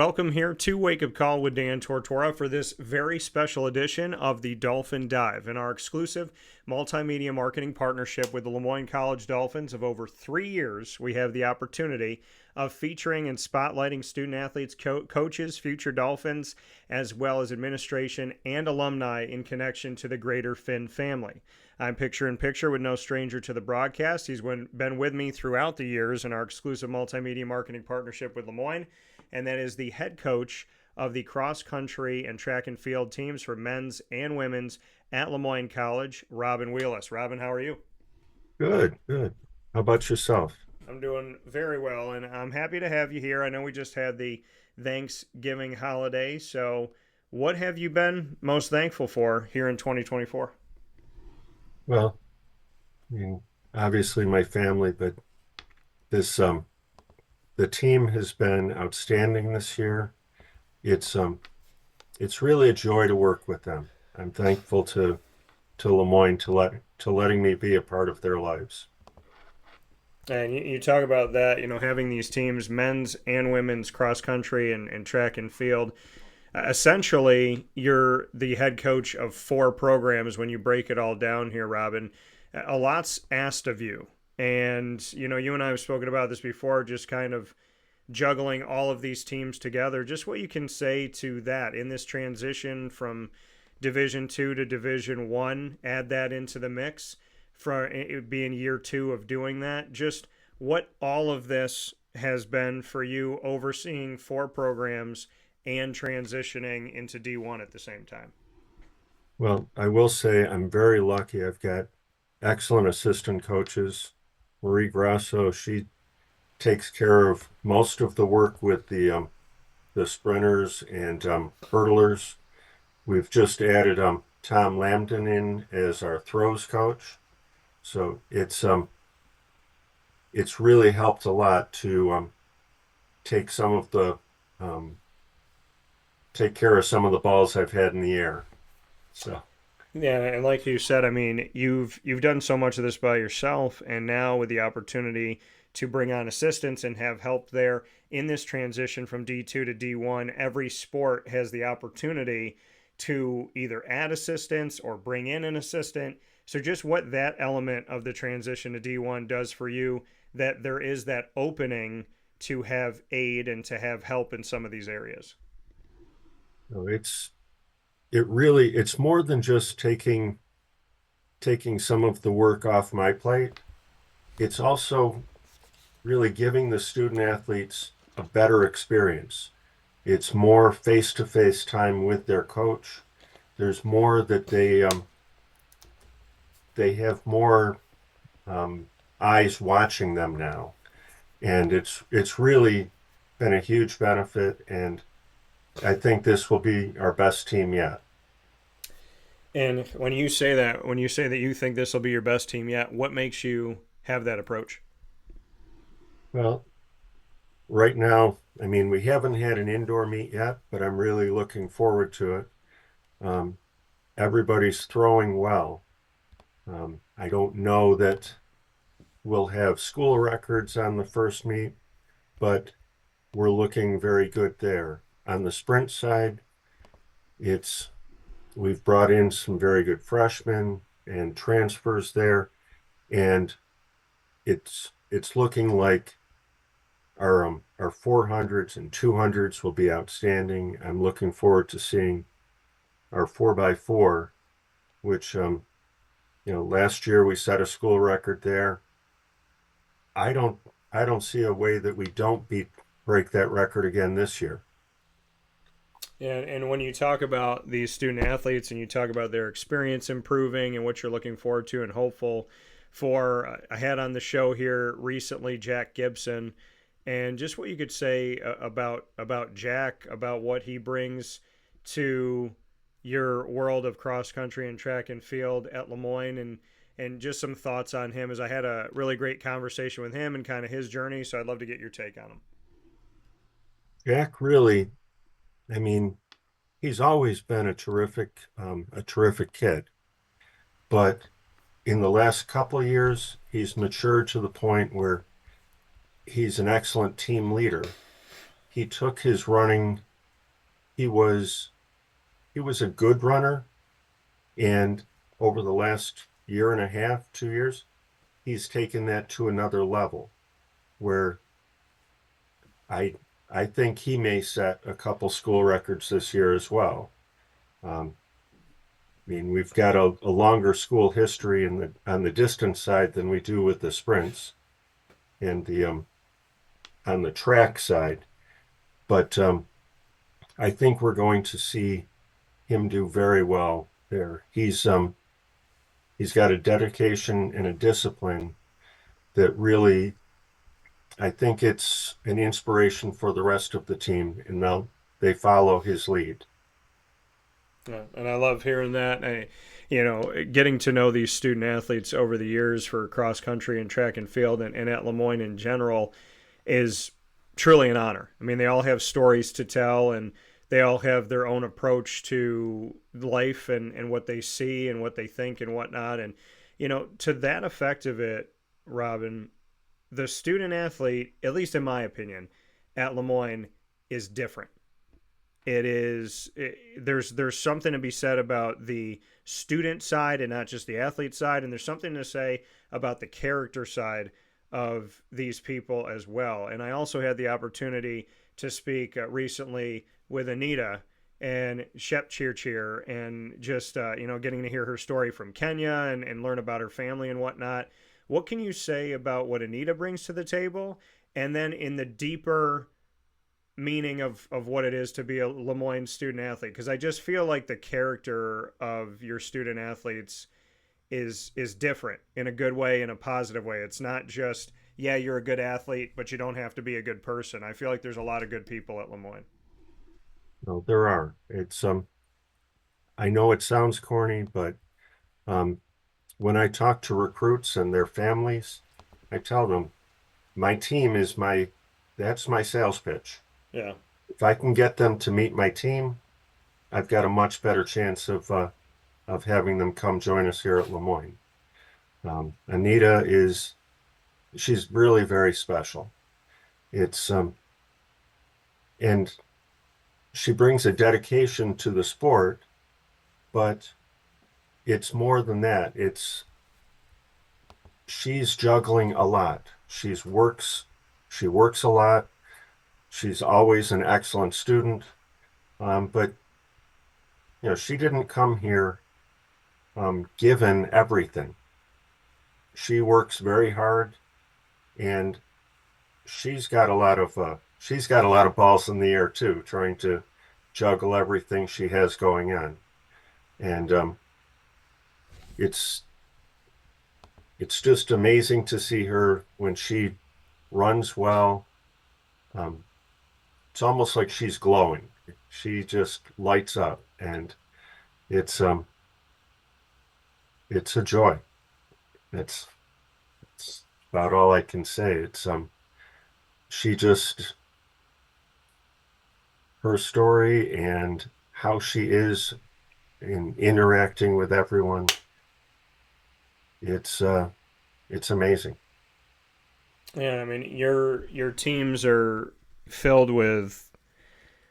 welcome here to Wake Up Call with Dan Tortora for this very special edition of the Dolphin Dive. In our exclusive multimedia marketing partnership with the LeMoyne College Dolphins of over 3 years, we have the opportunity of featuring and spotlighting student athletes, coaches, future Dolphins, as well as administration and alumni in connection to the greater Finn family. I'm picture in picture with no stranger to the broadcast. He's been with me throughout the years in our exclusive multimedia marketing partnership with LeMoyne, and that is the head coach of the cross country and track and field teams for men's and women's at LeMoyne College, Robin Wheeless. Robin, how are you? Good, good. How about yourself? I'm doing very well, and I'm happy to have you here. I know we just had the Thanksgiving holiday, so what have you been most thankful for here in 2024? Well, I mean, obviously my family, but this the team has been outstanding this year. It's it's really a joy to work with them. I'm thankful to LeMoyne to letting me be a part of their lives. And you talk about that, having these teams, men's and women's cross country and track and field. Essentially, you're the head coach of 4 programs when you break it all down here, Robin. A lot's asked of you. And, you and I have spoken about this before, just kind of juggling all of these teams together. Just what you can say to that in this transition from Division 2 to Division 1, add that into the mix for it being year 2 of doing that. Just what all of this has been for you overseeing 4 programs and transitioning into D1 at the same time. Well, I will say I'm very lucky. I've got excellent assistant coaches. Marie Grasso, she takes care of most of the work with the sprinters and hurdlers. We've just added Tom Lambden in as our throws coach. So it's really helped a lot to take some of the take care of some of the balls I've had in the air. So Yeah, and like you said, I mean, you've done so much of this by yourself, and now with the opportunity to bring on assistants and have help there in this transition from D2 to D1, every sport has the opportunity to either add assistants or bring in an assistant. So just what that element of the transition to D1 does for you, that there is that opening to have aid and to have help in some of these areas. no, it's more than just taking some of the work off my plate. It's also really giving the student athletes a better experience. It's more face-to-face time with their coach. There's more that they have more eyes watching them now, and it's really been a huge benefit. And I think this will be our best team yet. And when you say that you think this will be your best team yet, what makes you have that approach? Well, right now, I mean, we haven't had an indoor meet yet, but I'm really looking forward to it. Um, Everybody's throwing well. I don't know that we'll have school records on the first meet, but we're looking very good there. On the sprint side, it's we've brought in some very good freshmen and transfers there, and it's looking like our 400s and 200s will be outstanding. I'm looking forward to seeing our 4x4, which last year we set a school record there. I don't I don't see a way that we don't break that record again this year. And when you talk about these student athletes and you talk about their experience improving and what you're looking forward to and hopeful for, I had on the show here recently Jack Gibson, and just what you could say about Jack, about what he brings to your world of cross country and track and field at LeMoyne, and just some thoughts on him, as I had a really great conversation with him and kind of his journey. So I'd love to get your take on him. Jack really, I mean, he's always been a terrific kid, but in the last couple of years, he's matured to the point where he's an excellent team leader. he took his running. He was he was a good runner, and over the last year and a half, 2 years, he's taken that to another level where I I think he may set a couple school records this year as well. Um, I mean, we've got a longer school history in the on the distance side than we do with the sprints and the on the track side. But I think we're going to see him do very well there. He's got a dedication and a discipline that really, I think it's an inspiration for the rest of the team, and they follow his lead. Yeah, and I love hearing that. Getting to know these student athletes over the years for cross country and track and field and at LeMoyne in general is truly an honor. I mean, they all have stories to tell and they all have their own approach to life and what they see and what they think and whatnot. And, to that effect of it, Robin, the student athlete, at least in my opinion, at LeMoyne is different. There's something to be said about the student side and not just the athlete side, and there's something to say about the character side of these people as well. And I also had the opportunity to speak recently with Anita and Shep Cheer Cheer, and just getting to hear her story from Kenya and learn about her family and whatnot. What can you say about what Anita brings to the table, and then in the deeper meaning of what it is to be a LeMoyne student athlete? Because I just feel like the character of your student athletes is different in a good way, in a positive way. It's not just, yeah, you're a good athlete, but you don't have to be a good person. I feel like there's a lot of good people at LeMoyne. No, there are. It's I know it sounds corny, but um, when I talk to recruits and their families, I tell them my team is that's my sales pitch. Yeah. If I can get them to meet my team, I've got a much better chance of having them come join us here at LeMoyne. Anita she's really very special. It's and she brings a dedication to the sport, but it's more than that. She's juggling a lot. She works a lot. She's always an excellent student. But she didn't come here given everything. She works very hard, and she's got a lot of balls in the air too, trying to juggle everything she has going on. And it's it's just amazing to see her when she runs well. Um, it's almost like she's glowing. She just lights up, and it's um it's a joy. It's it's about all I can say. It's she just her story and how she is in interacting with everyone. It's amazing. Yeah, I mean, your teams are filled with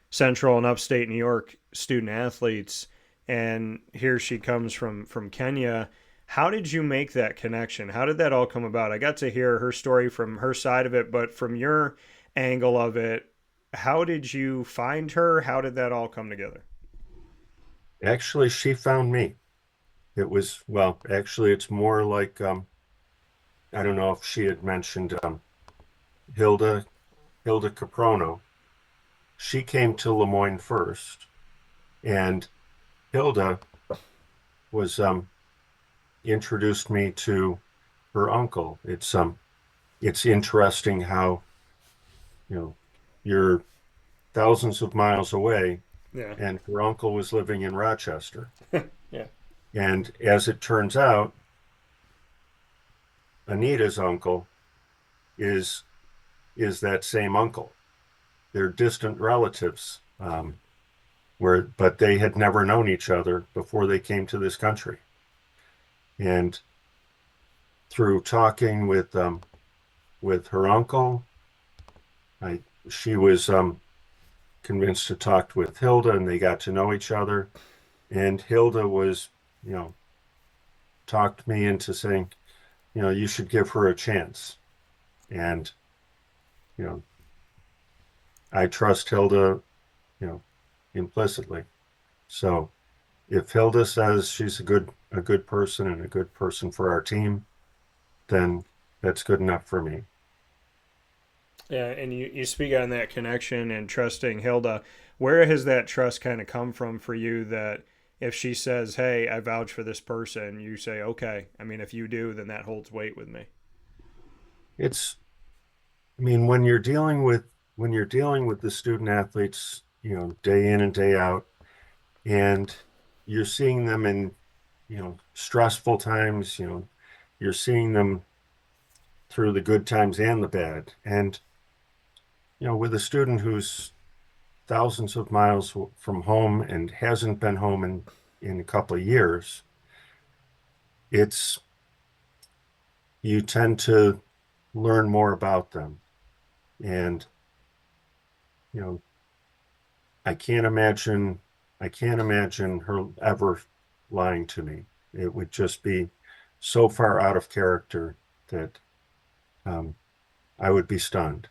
Central and Upstate New York student athletes, and here she comes from Kenya. How did you make that connection? How did that all come about? I got to hear her story from her side of it, but from your angle of it, how did you find her? How did that all come together? Actually, she found me. Actually, it's more like I don't know if she had mentioned Hilda Hilda Caprono. She came to LeMoyne first, and Hilda was introduced me to her uncle. It's interesting how you know you're thousands of miles away, Yeah. and her uncle was living in Rochester. Yeah. And as it turns out, Anita's uncle is is that same uncle. They're distant relatives, but they had never known each other before they came to this country. And through talking with her uncle, I she was convinced to talk with Hilda, and they got to know each other. And Hilda was, you know, talked me into saying, you know, you should give her a chance. And, you know, I trust Hilda, you know, implicitly. So if Hilda says she's a good person and a good person for our team, then that's good enough for me. Yeah, and you speak on that connection and trusting Hilda. Where has that trust kind of come from for you that if she says, hey, I vouch for this person, you say, okay. I mean, if you do, then that holds weight with me. It's, I mean, when you're dealing with the student athletes, you know, day in and day out, and you're seeing them in, you know, stressful times, you know, you're seeing them through the good times and the bad. And, you know, with a student who's thousands of miles from home and hasn't been home in a couple of years, it's, you tend to learn more about them. And, you know, I can't imagine, I can't imagine her ever lying to me. It would just be so far out of character that um, I would be stunned.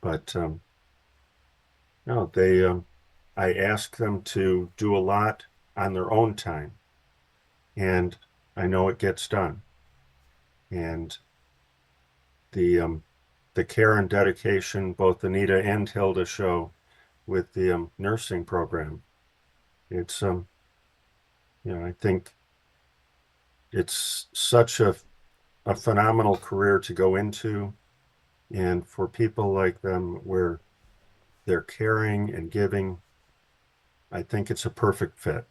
But no, I ask them to do a lot on their own time, and I know it gets done. And the the care and dedication both Anita and Hilda show with the nursing program, it's you know, I think it's such a phenomenal career to go into, and for people like them where they're caring and giving, I think it's a perfect fit.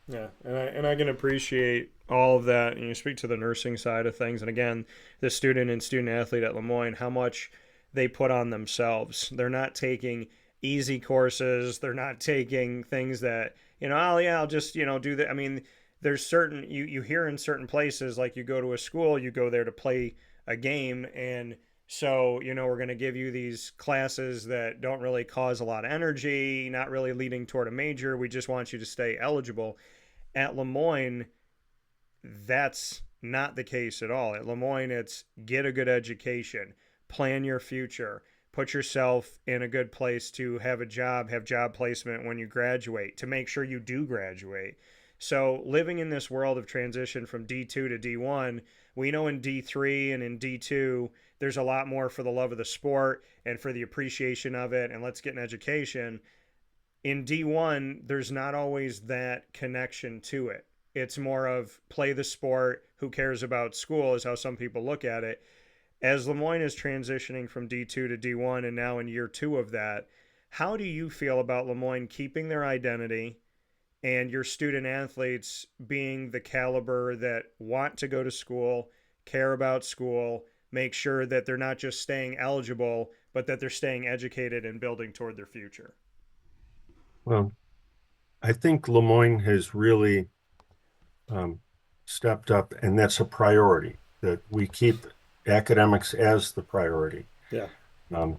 Yeah, and I can appreciate all of that. And you speak to the nursing side of things, and again, the student and student athlete at LeMoyne, how much they put on themselves. They're not taking easy courses. They're not taking things that oh yeah, I'll just do that. I mean, there's certain you hear in certain places like you go to a school, you go there to play a game, and so we're going to give you these classes that don't really cause a lot of energy, not really leading toward a major. We just want you to stay eligible at LeMoyne, that's not the case at all. At LeMoyne, it's get a good education, plan your future, put yourself in a good place to have a job, have job placement when you graduate, to make sure you do graduate. So, living in this world of transition from D2 to D1, we know in D3 and in D2, there's a lot more for the love of the sport and for the appreciation of it, and let's get an education. In D1, there's not always that connection to it. It's more of play the sport, who cares about school, is how some people look at it. As LeMoyne is transitioning from D2 to D1 and now in year two of that, how do you feel about LeMoyne keeping their identity and your student athletes being the caliber that want to go to school, care about school, make sure that they're not just staying eligible, but that they're staying educated and building toward their future? Well, I think Lemoyne has really um, stepped up, and that's a priority, that we keep academics as the priority. Yeah. Um,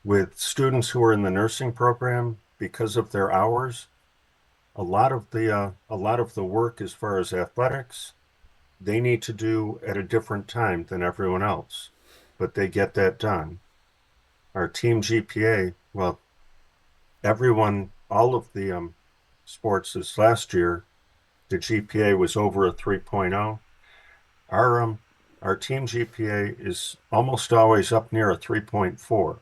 with students who are in the nursing program, because of their hours, a lot of the work as far as athletics, they need to do at a different time than everyone else, but they get that done. Our team GPA, well, everyone, all of the sports this last year, the GPA was over a 3.0. Our um our team GPA is almost always up near a 3.4.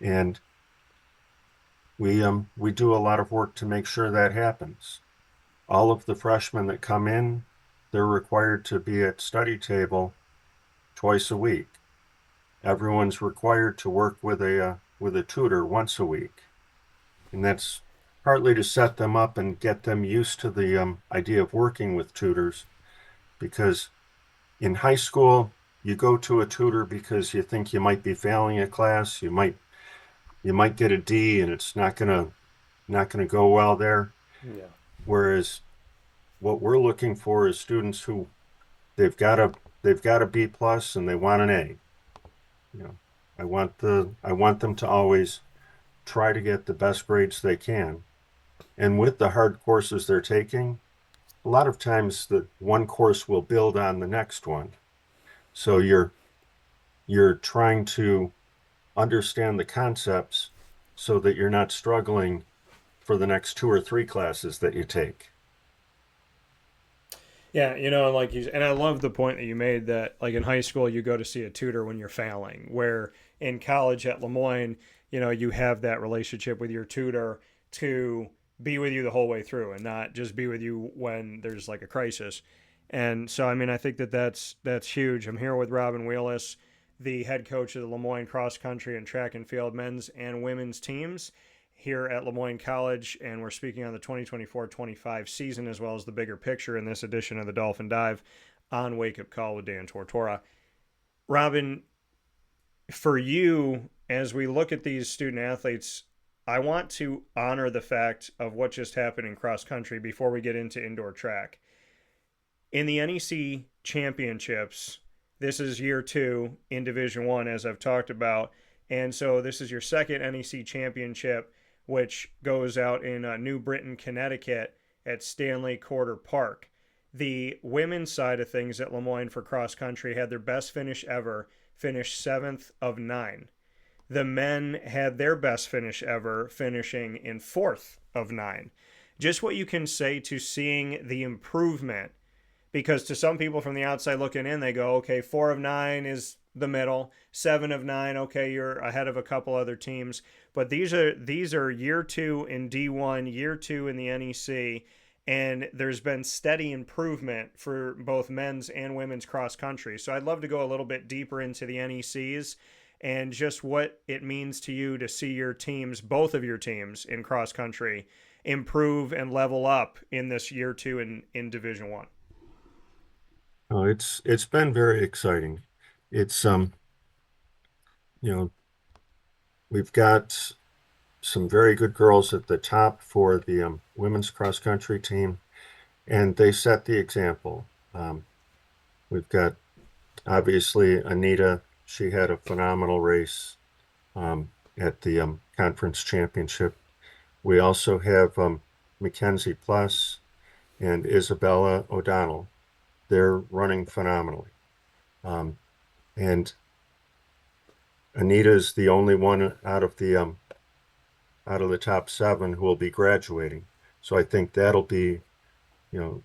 And we do a lot of work to make sure that happens. All of the freshmen that come in, they're required to be at study table twice a week. Everyone's required to work with a tutor once a week. And that's partly to set them up and get them used to the idea of working with tutors, because in high school, you go to a tutor because you think you might be failing a class, you might get a D and it's not gonna go well there. Yeah. Whereas what we're looking for is students who they've got a B plus and they want an A. You know, I want them to always try to get the best grades they can. And with the hard courses they're taking, a lot of times the one course will build on the next one. So you're trying to understand the concepts so that you're not struggling for the next two or three classes that you take. Yeah, you know, and like you and I love the point that you made that like in high school you go to see a tutor when you're failing, where in college at LeMoyne, you know, you have that relationship with your tutor to be with you the whole way through and not just be with you when there's like a crisis. And so I mean, I think that that's huge. I'm here with Robin Wheeless, the head coach of the LeMoyne cross country and track and field men's and women's teams here at Moyne College, and we're speaking on the 2024-25 season as well as the bigger picture in this edition of the Dolphin Dive on Wake Up Call with Dan Tortora. Robin, for you, as we look at these student athletes, I want to honor the fact of what just happened in cross country before we get into indoor track. In the NEC championships, this is year 2 in Division 1 as I've talked about, and so this is your second NEC championship, which goes out in New Britain, Connecticut at Stanley Quarter Park. The women's side of things at LeMoyne for cross country had their best finish ever, finished 7th of 9. The men had their best finish ever, finishing in 4th of 9. Just what you can say to seeing the improvement, because to some people from the outside looking in, they go, okay, 4 of 9 is the middle, 7 of 9, okay, you're ahead of a couple other teams. But these are year 2 in D1, year 2 in the NEC, and there's been steady improvement for both men's and women's cross country. So I'd love to go a little bit deeper into the NECs and just what it means to you to see your teams, both of your teams in cross country, improve and level up in this year 2 in Division 1. Oh, it's been very exciting. It's you know, we've got some very good girls at the top for the women's cross country team, and they set the example. We've got obviously Anita. She had a phenomenal race at the conference championship. We also have Mackenzie Plus and Isabella O'Donnell. They're running phenomenally. And Anita is the only one out of the top 7 who will be graduating. So I think that'll be, you know,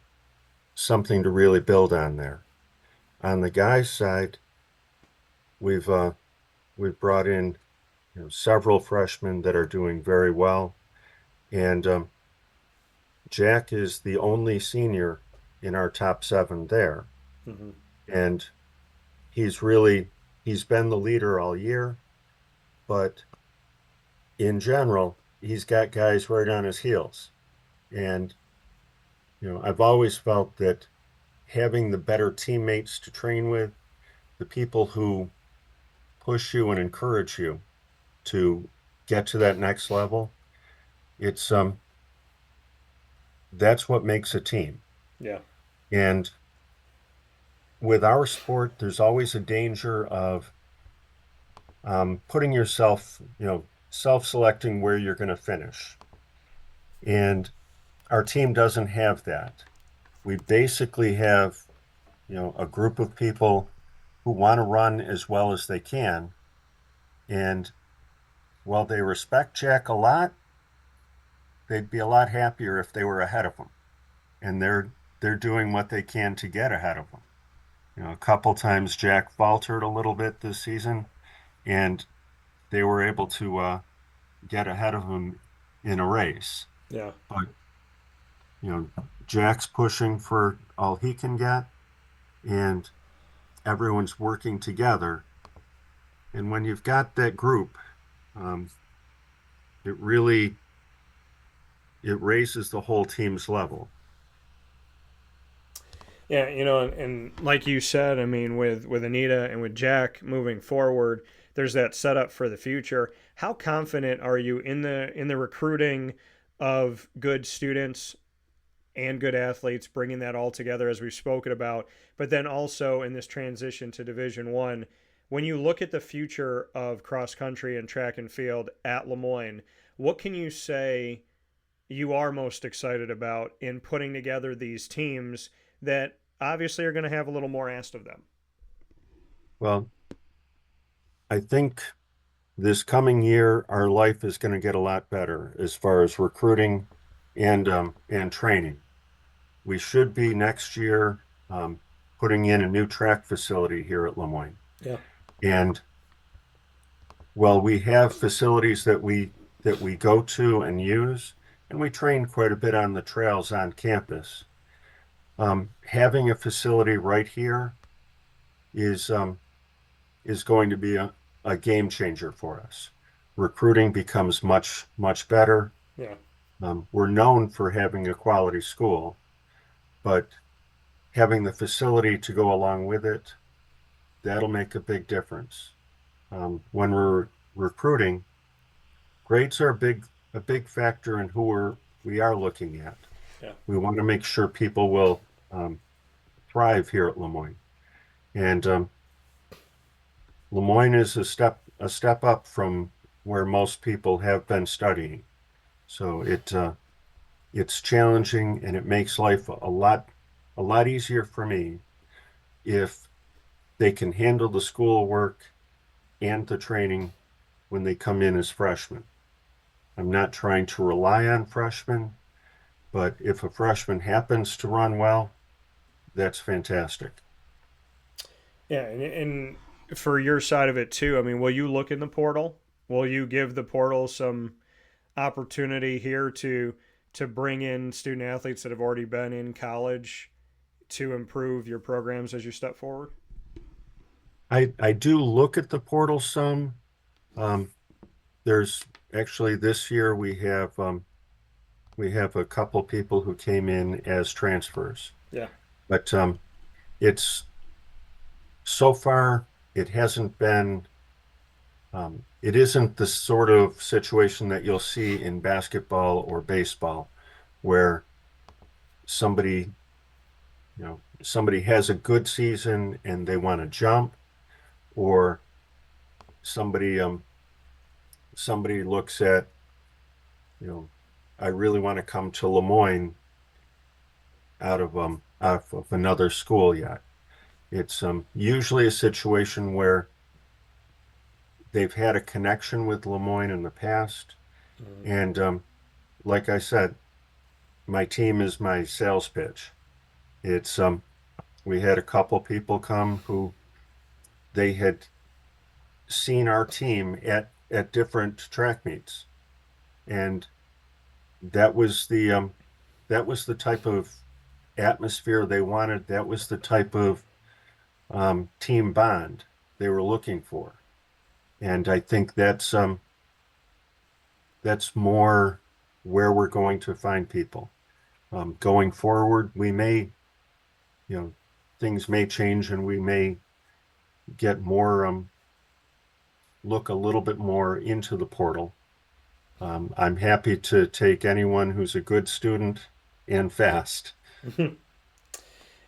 something to really build on there. On the guys' side, we've brought in, you know, several freshmen that are doing very well, and Jack is the only senior in our top 7 there, Mm-hmm. and he's been the leader all year, but in general, he's got guys right on his heels. And, you know, I've always felt that having the better teammates to train with, the people who push you and encourage you to get to that next level, it's that's what makes a team. Yeah. And with our sport, there's always a danger of putting yourself, you know, self-selecting where you're going to finish. And our team doesn't have that. We basically have, you know, a group of people who want to run as well as they can. And while they respect Jack a lot, they'd be a lot happier if they were ahead of him. And they're doing what they can to get ahead of him. You know, a couple times Jack faltered a little bit this season, and they were able to get ahead of him in a race. Yeah. But, you know, Jack's pushing for all he can get, and everyone's working together. And when you've got that group, um, it really it raises the whole team's level. Yeah, you know, and like you said, I mean, with Anita and with Jack moving forward, there's that setup for the future. How confident are you in the recruiting of good students and good athletes, bringing that all together as we've spoken about, but then also in this transition to Division 1, when you look at the future of cross country and track and field at LeMoyne, what can you say you are most excited about in putting together these teams that obviously are going to have a little more asked of them? Well, I think this coming year, our life is going to get a lot better as far as recruiting and training. We should be next year putting in a new track facility here at LeMoyne. Yeah. And well, we have facilities that we go to and use, and we train quite a bit on the trails on campus. Having a facility right here is is going to be a game changer for us. Recruiting becomes much better. Yeah. We're known for having a quality school, but having the facility to go along with it, that'll make a big difference. When we're recruiting, grades are a big factor in we are looking at. Yeah. We want to make sure people will thrive here at LeMoyne, and LeMoyne is a step up from where most people have been studying. So it's challenging, and it makes life a lot easier for me if they can handle the schoolwork and the training when they come in as freshmen. I'm not trying to rely on freshmen, but if a freshman happens to run well, that's fantastic. Yeah, and for your side of it too, I mean, will you look in the portal? Will you give the portal some opportunity here to bring in student athletes that have already been in college to improve your programs as you step forward? I do look at the portal some. Um, there's actually this year we have a couple people who came in as transfers, Yeah. but it's so far it hasn't been it isn't the sort of situation that you'll see in basketball or baseball where somebody somebody has a good season and they want to jump, or somebody somebody looks at, you know, I really want to come to LeMoyne out of another school yet. It's usually a situation where they've had a connection with LeMoyne in the past, Mm-hmm. and like I said, my team is my sales pitch. It's we had a couple people come who they had seen our team at different track meets, and that was that was the type of atmosphere they wanted. That was the type of team bond they were looking for, and I think that's more where we're going to find people. Going forward, we may, you know, things may change, and we may get more look a little bit more into the portal. I'm happy to take anyone who's a good student and fast.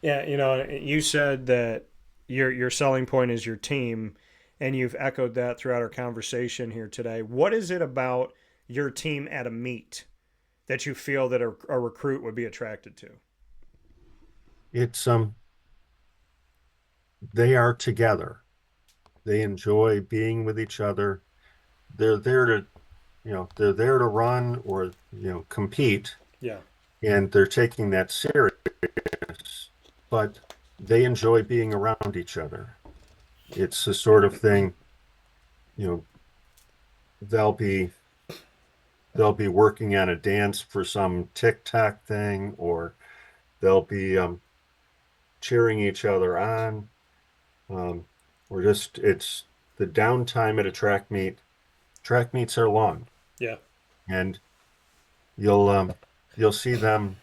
Yeah, you know, you said that your selling point is your team, and you've echoed that throughout our conversation here today. What is it about your team at a meet that you feel that a recruit would be attracted to? It's they are together. They enjoy being with each other. They're there to, they're there to run or, compete, Yeah. and they're taking that serious, but they enjoy being around each other. It's the sort of thing, you know, they'll be they'll be working on a dance for some TikTok thing, or they'll be cheering each other on, um, or just it's the downtime at a track meet. Track meets are long, Yeah. and you'll you'll see them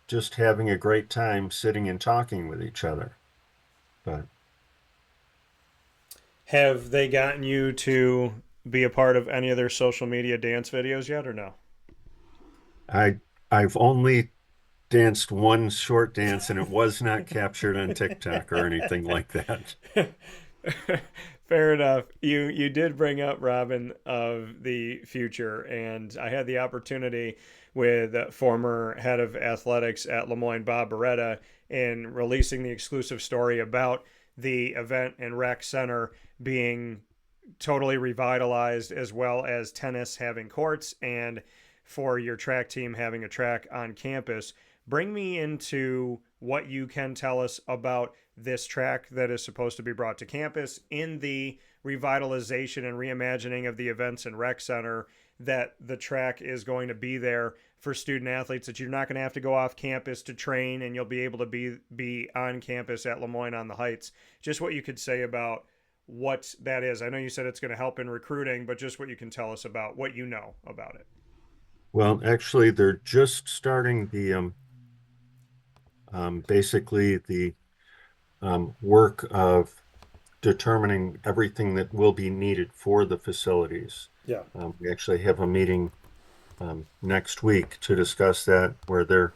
just having a great time sitting and talking with each other. But Have they gotten you to be a part of any of their social media dance videos yet, or no? I I've only danced one short dance, and it was not captured on TikTok or anything like that. Fair enough. You did bring up Robin of the future, and I had the opportunity with former head of athletics at LeMoyne, Bob Beretta, in releasing the exclusive story about the event and rec center being totally revitalized, as well as tennis having courts and for your track team having a track on campus. Bring me into what you can tell us about this track that is supposed to be brought to campus in the revitalization and reimagining of the events and rec center, that the track is going to be there for student athletes, that you're not going to have to go off campus to train and you'll be able to be on campus at LeMoyne on the Heights. Just what you could say about what that is. I know you said it's going to help in recruiting, but just what you can tell us about what you know about it. Well, actually, they're just starting the basically the work of determining everything that will be needed for the facilities. Yeah. We actually have a meeting next week to discuss that, where they're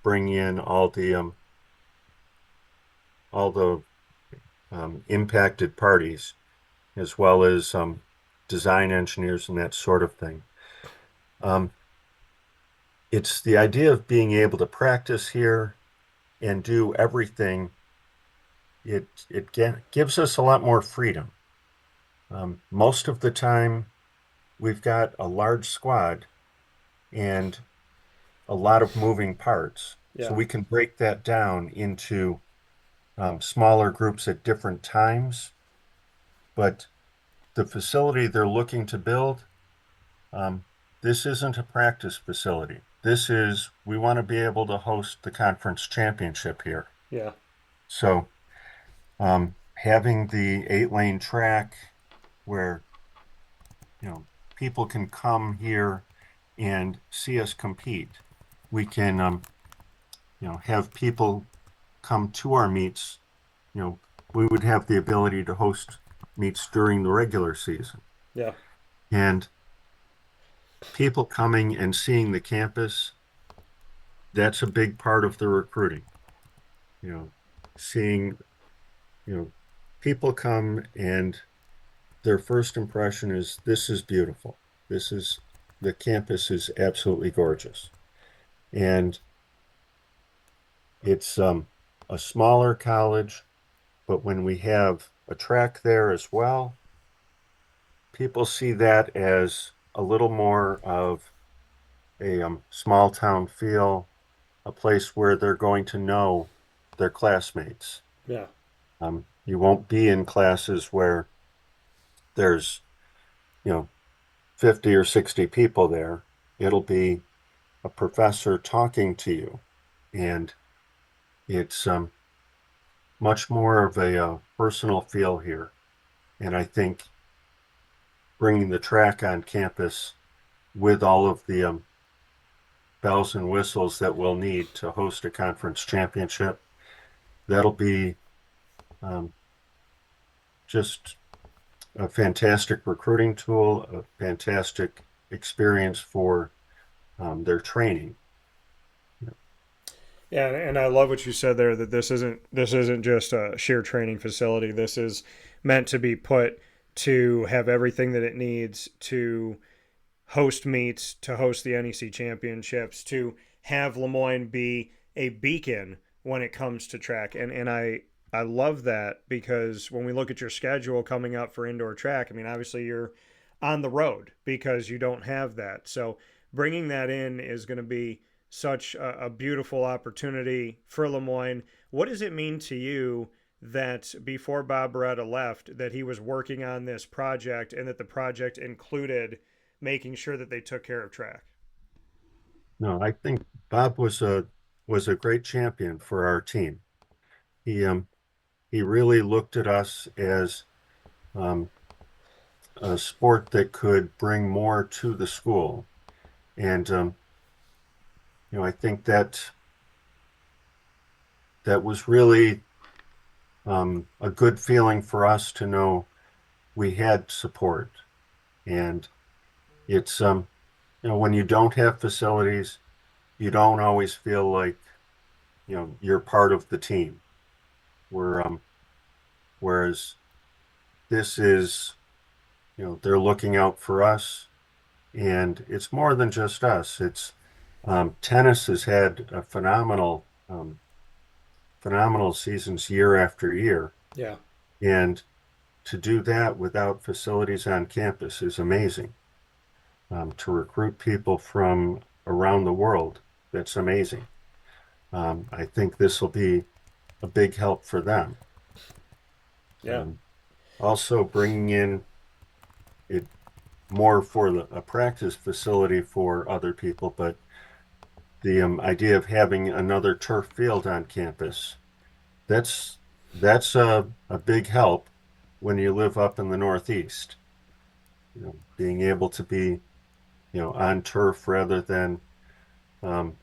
bringing in all the impacted parties, as well as design engineers and that sort of thing. Um, it's the idea of being able to practice here and do everything. It gives us a lot more freedom. Most of the time, we've got a large squad and a lot of moving parts. So Yeah. we can break that down into smaller groups at different times. But the facility they're looking to build, um, this isn't a practice facility. We want to be able to host the conference championship here. Yeah. So having the 8-lane track where, people can come here and see us compete. We can, have people come to our meets. You know, we would have the ability to host meets during the regular season. Yeah. And people coming and seeing the campus, that's a big part of the recruiting. You know, seeing, you know, people come and their first impression is, this is beautiful. This is, the campus is absolutely gorgeous. And it's a smaller college, but when we have a track there as well, people see that as a little more of a small town feel, a place where they're going to know their classmates. Yeah. You won't be in classes where there's, you know, 50 or 60 people there. It'll be a professor talking to you, and it's much more of a personal feel here. And I think bringing the track on campus with all of the bells and whistles that we'll need to host a conference championship, that'll be um, just a fantastic recruiting tool, a fantastic experience for their training. Yeah, and I love what you said there, that this isn't just a sheer training facility. This is meant to be put to have everything that it needs to host meets, to host the NEC championships, to have LeMoyne be a beacon when it comes to track. And I love that, because when we look at your schedule coming up for indoor track, I mean, obviously you're on the road because you don't have that. So bringing that in is going to be such a beautiful opportunity for LeMoyne. What does it mean to you that before Bob Beretta left, that he was working on this project, and that the project included making sure that they took care of track? No, I think Bob was a great champion for our team. He really looked at us as um, a sport that could bring more to the school, and I think that was really a good feeling for us to know we had support. And it's when you don't have facilities, you don't always feel like you're part of the team. Where whereas this is, they're looking out for us, and it's more than just us. It's tennis has had a phenomenal seasons year after year, Yeah. and to do that without facilities on campus is amazing. To recruit people from around the world, that's amazing. I think this will be a big help for them. Yeah. Um, Also bringing in it more for a practice facility for other people, but the idea of having another turf field on campus, that's that's a big help when you live up in the Northeast. Being able to be, on turf rather than um,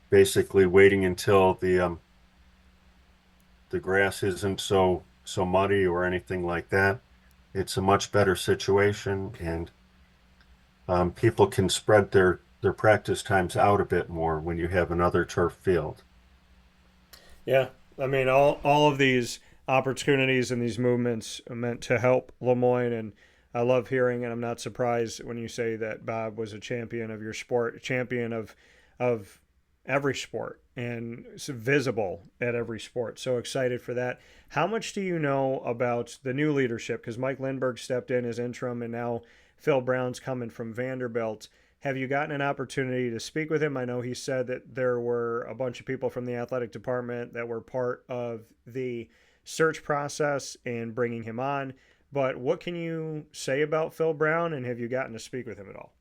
basically waiting until the grass isn't so muddy or anything like that. It's a much better situation, and people can spread their practice times out a bit more when you have another turf field. Yeah. I mean, all of these opportunities and these movements are meant to help LeMoyne, and I love hearing, and I'm not surprised when you say that Bob was a champion of your sport, a champion of every sport, and it's visible at every sport. So excited for that. How much do you know about the new leadership? Because Mike Lindbergh stepped in as interim, and now Phil Brown's coming from Vanderbilt. Have you gotten an opportunity to speak with him? I know he said that there were a bunch of people from the athletic department that were part of the search process and bringing him on. But what can you say about Phil Brown, and have you gotten to speak with him at all?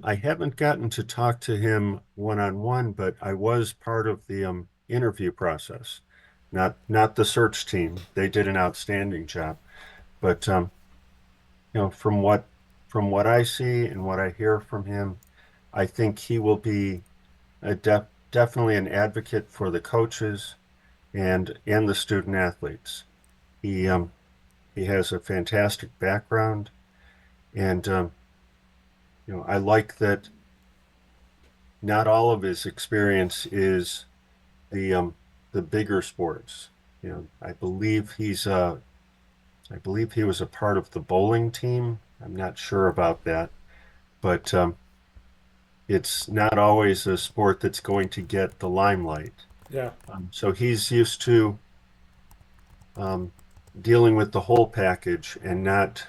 I haven't gotten to talk to him one-on-one, but I was part of the interview process, not the search team. They did an outstanding job, but from what I see and what I hear from him, I think he will be definitely an advocate for the coaches and the student athletes. He um he has a fantastic background, and I like that not all of his experience is the the bigger sports. I believe he was a part of the bowling team. I'm not sure about that, but it's not always a sport that's going to get the limelight. Yeah. So he's used to um, dealing with the whole package and not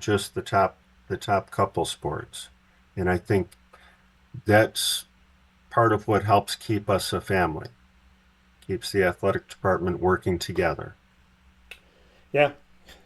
just the top couple sports. And I think that's part of what helps keep us a family, keeps the athletic department working together. Yeah.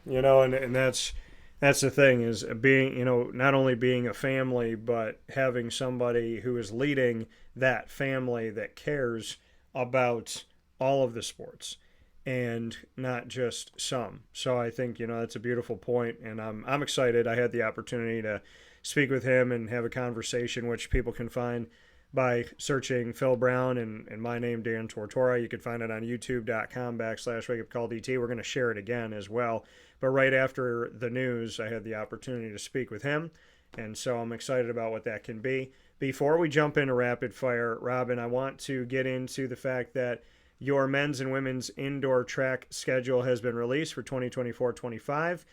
And that's the thing is being, not only being a family, but having somebody who is leading that family that cares about all of the sports and not just some. So I think, that's a beautiful point, and I'm excited. I had the opportunity to speak with him and have a conversation, which people can find by searching Phil Brown and my name, Dan Tortora. You can find it on youtube.com/wakeupcalldt. We're going to share it again as well. But right after the news, I had the opportunity to speak with him. And so I'm excited about what that can be. Before we jump into rapid fire, Robin, I want to get into the fact that your men's and women's indoor track schedule has been released for 2024-25.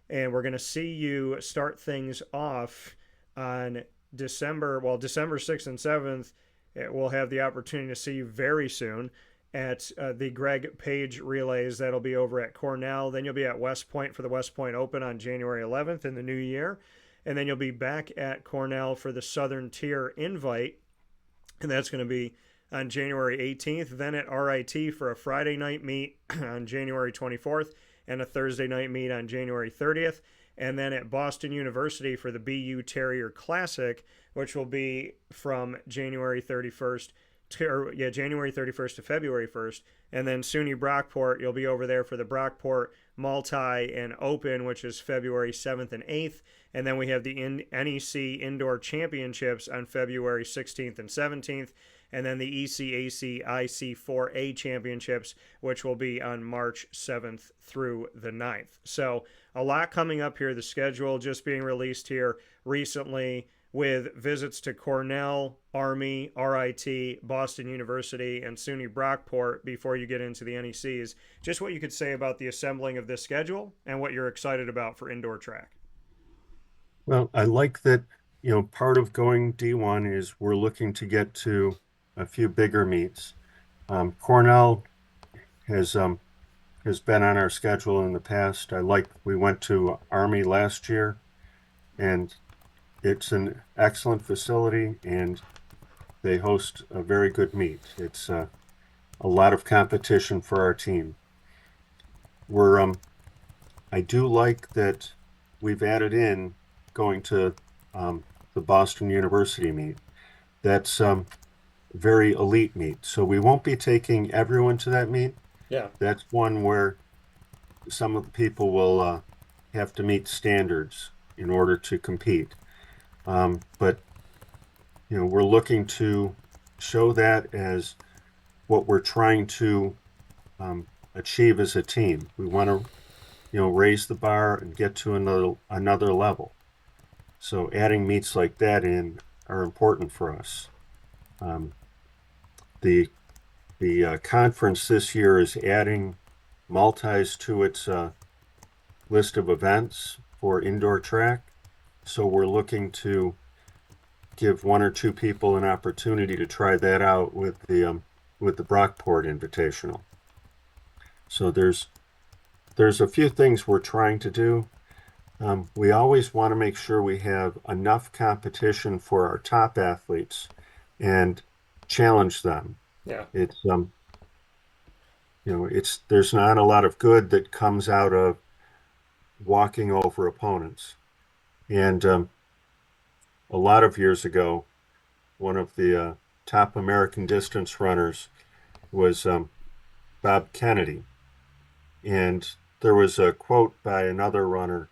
And we're going to see you start things off on December 6th and 7th. We'll have the opportunity to see you very soon at the Greg Page Relays. That'll be over at Cornell. Then you'll be at West Point for the West Point Open on January 11th in the new year. And then you'll be back at Cornell for the Southern Tier Invite. And that's going to be on January 18th. Then at RIT for a Friday night meet on January 24th and a Thursday night meet on January 30th. And then at Boston University for the BU Terrier Classic, which will be from January 31st to February 1st. And then SUNY Brockport, you'll be over there for the Brockport Multi and Open, which is February 7th and 8th. And then we have the NEC Indoor Championships on February 16th and 17th. And then the ECAC IC4A Championships, which will be on March 7th through the 9th. So a lot coming up here. The schedule just being released here recently. with visits to Cornell, Army, RIT, Boston University, and SUNY Brockport before you get into the NECs. Just what you could say about the assembling of this schedule and what you're excited about for indoor track. Well, I like that, part of going D1 is we're looking to get to a few bigger meets. Cornell has has been on our schedule in the past. We went to Army last year, and it's an excellent facility, and they host a very good meet. It's a lot of competition for our team. We're I do like that we've added in going to the Boston University meet. That's very elite meet. So we won't be taking everyone to that meet. Yeah. That's one where some of the people will have to meet standards in order to compete. But we're looking to show that as what we're trying to achieve as a team. We want to, raise the bar and get to another level. So adding meets like that in are important for us. Um, the conference this year is adding multis to its list of events for indoor track. So we're looking to give one or two people an opportunity to try that out with the Brockport Invitational. So there's a few things we're trying to do. We always want to make sure we have enough competition for our top athletes and challenge them. Yeah. It's there's not a lot of good that comes out of walking over opponents. And a lot of years ago, one of the top American distance runners was Bob Kennedy. And there was a quote by another runner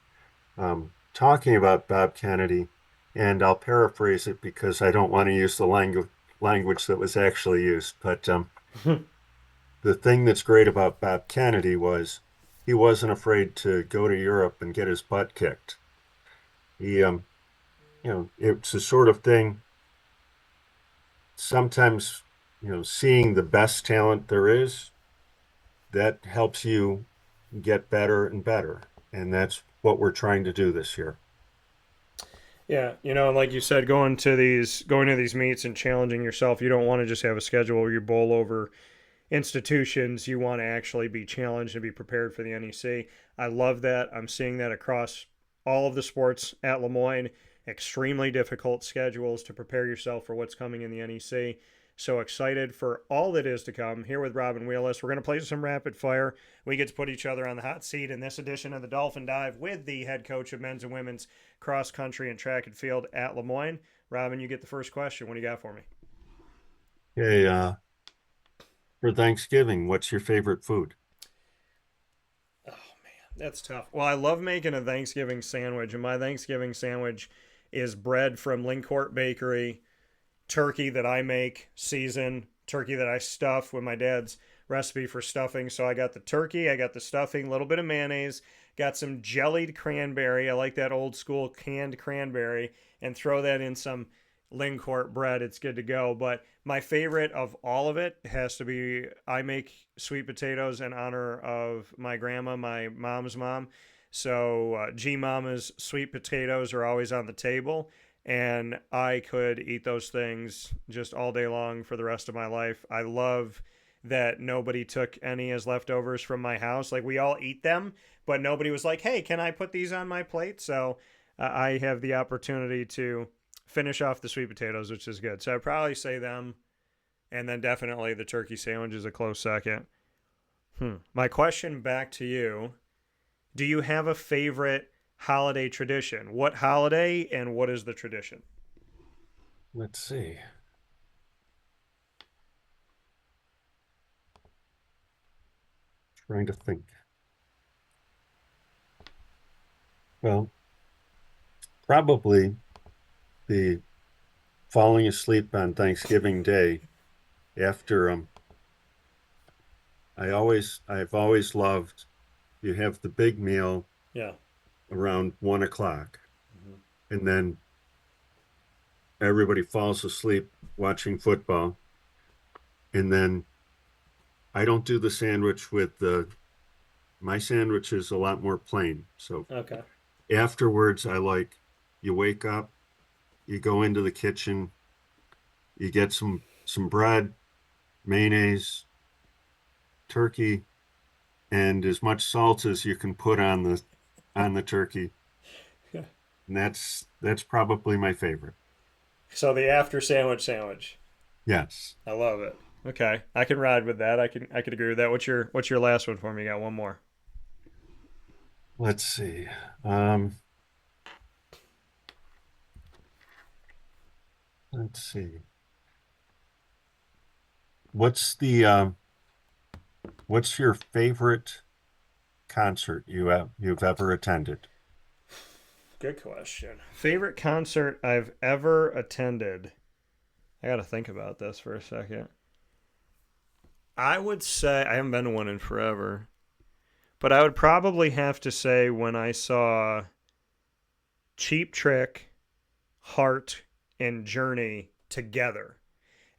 talking about Bob Kennedy, and I'll paraphrase it because I don't want to use the language that was actually used. But the thing that's great about Bob Kennedy was he wasn't afraid to go to Europe and get his butt kicked. He, it's the sort of thing sometimes, seeing the best talent there is, that helps you get better and better. And that's what we're trying to do this year. Yeah, and like you said, going to these meets and challenging yourself, you don't want to just have a schedule where you bowl over institutions. You want to actually be challenged and be prepared for the NEC. I love that. I'm seeing that across all of the sports at LeMoyne. Extremely difficult schedules to prepare yourself for what's coming in the NEC. So excited for all that is to come here with Robin Wheeless. We're going to play some rapid fire. We get to put each other on the hot seat in this edition of the Dolphin Dive with the head coach of men's and women's cross country and track and field at LeMoyne. Robin, you get the first question. What do you got for me? Hey, for Thanksgiving, what's your favorite food? Oh, man, that's tough. Well, I love making a Thanksgiving sandwich, and my Thanksgiving sandwich is bread from Lincourt Bakery, turkey that I make, season, turkey that I stuff with my dad's recipe for stuffing. So I got the turkey, I got the stuffing, a little bit of mayonnaise, got some jellied cranberry. I like that old school canned cranberry, and throw that in some Lincourt bread. It's good to go. But my favorite of all of it has to be I make sweet potatoes in honor of my grandma, my mom's mom. So G Mama's sweet potatoes are always on the table, and I could eat those things just all day long for the rest of my life. I love that nobody took any as leftovers from my house. Like, we all eat them, but nobody was like, "Hey, can I put these on my plate?" So I have the opportunity to finish off the sweet potatoes, which is good. So I'd probably say them, and then definitely the turkey sandwich is a close second. My question back to you: do you have a favorite holiday tradition? What holiday and what is the tradition? Let's see. Trying to think. Well, probably the falling asleep on Thanksgiving Day after I've always loved you have the big meal Yeah. around 1 o'clock, Mm-hmm. and then everybody falls asleep watching football. And then I don't do the sandwich with my sandwich is a lot more plain. So Okay. afterwards, you wake up, you go into the kitchen, you get some bread, mayonnaise, turkey, and as much salt as you can put on the turkey. And that's probably my favorite. So the after sandwich. Yes. I love it. Okay, I can ride with that. I can agree with that. What's your last one for me? You got one more. Let's see. Um, let's see. What's the what's your favorite concert you've ever attended? Good question. Favorite concert I've ever attended. I got to think about this for a second. I would say I haven't been to one in forever, but I would probably have to say when I saw Cheap Trick, Heart, and Journey together.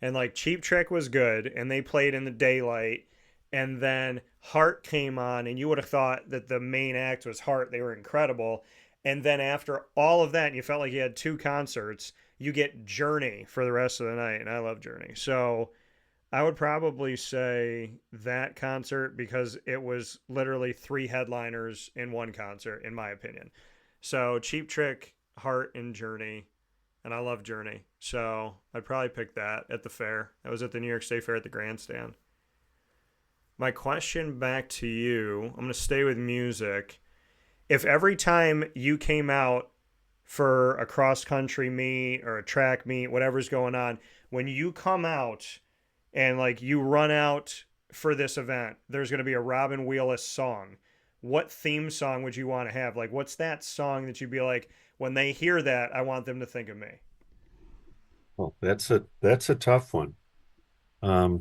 And like Cheap Trick was good, and they played in the daylight, and then Heart came on, and you would have thought that the main act was Heart. They were incredible. And then after all of that, and you felt like you had two concerts, you get Journey for the rest of the night, and I love Journey. So I would probably say that concert because it was literally three headliners in one concert, in my opinion. So Cheap Trick, Heart, and Journey. And I love Journey. So I'd probably pick that at the fair. I was at the New York State Fair at the grandstand. My question back to you, I'm going to stay with music. If every time you came out for a cross country meet or a track meet, whatever's going on, when you come out and like you run out for this event, there's going to be a Robin Wheeless song. What theme song would you want to have? Like, what's that song that you'd be like, when they hear that, I want them to think of me? Well, that's a tough one. Um,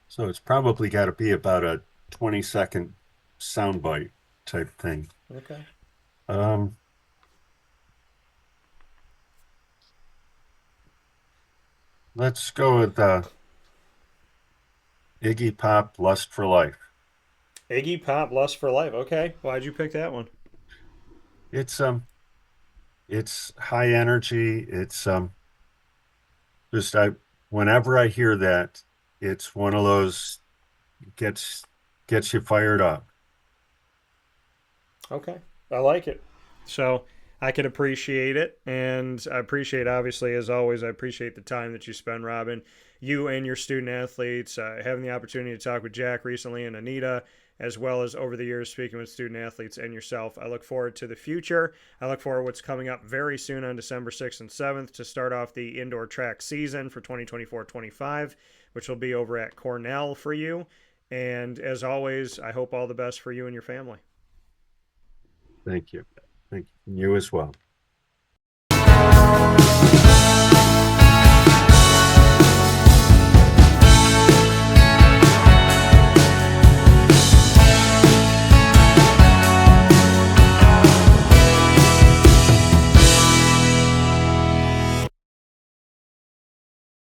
so it's probably got to be about a 20-second soundbite type thing. Okay. Um, let's go with Iggy Pop, "Lust for Life." Iggy Pop, Lust for Life. Okay. Why'd you pick that one? It's it's high energy. It's just I whenever I hear that, it's one of those gets gets you fired up. Okay. I like it. So I can appreciate it. And I appreciate, obviously, as always, I appreciate the time that you spend, Robin. You and your student athletes, having the opportunity to talk with Jack recently and Anita, as well as over the years speaking with student athletes and yourself. I look forward to the future. I look forward to what's coming up very soon on December 6th and 7th to start off the indoor track season for 2024-25, which will be over at Cornell for you. And as always, I hope all the best for you and your family. Thank you. Thank you. You as well.